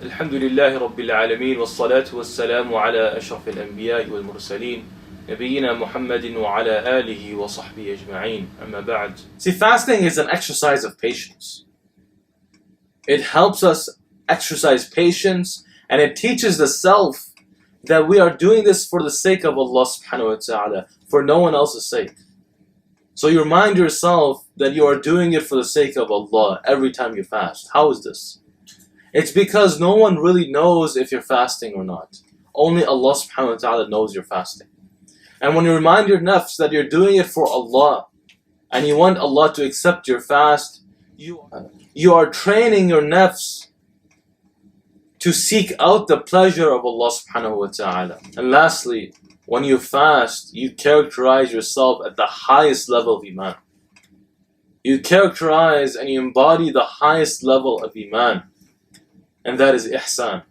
الحمد لله رب العالمين والصلاة والسلام على أشرف الأنبياء والمرسلين نبينا محمد وعلى آله وصحبه أجمعين أما بعد. See, fasting is an exercise of patience. It helps us exercise patience, and it teaches the self that we are doing this for the sake of Allah subhanahu wa ta'ala, for no one else's sake. So you remind yourself that you are doing it for the sake of Allah every time you fast. How is this? It's because no one really knows if you're fasting or not. Only Allah subhanahu wa ta'ala knows you're fasting. And when you remind your nafs that you're doing it for Allah, and you want Allah to accept your fast, you are training your nafs to seek out the pleasure of Allah subhanahu wa ta'ala. And lastly, when you fast, you characterize yourself at the highest level of Iman. You characterize and you embody the highest level of Iman. And that is ihsan.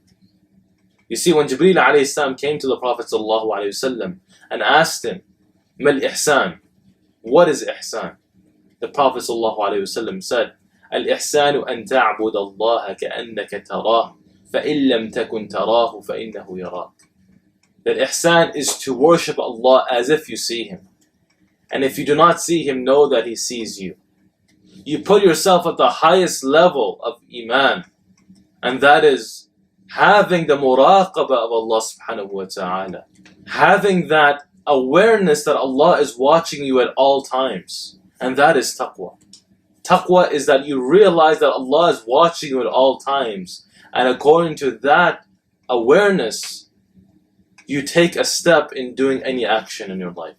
You see, when Jibreel alayhi salam came to the Prophet sallallahu alayhi wasallam and asked him, Mal ihsan? What is ihsan? The Prophet sallallahu alayhi wasallam said, Al-ihsanu an ta'bud Allah ka'annaka tarah, fa'in lam takun tarahu fa'innahu yarak. That ihsan is to worship Allah as if you see Him. And if you do not see Him, know that He sees you. You put yourself at the highest level of Iman, and that is having the muraqabah of Allah subhanahu wa ta'ala. Having that awareness that Allah is watching you at all times. And that is taqwa. Taqwa is that you realize that Allah is watching you at all times. And according to that awareness, you take a step in doing any action in your life.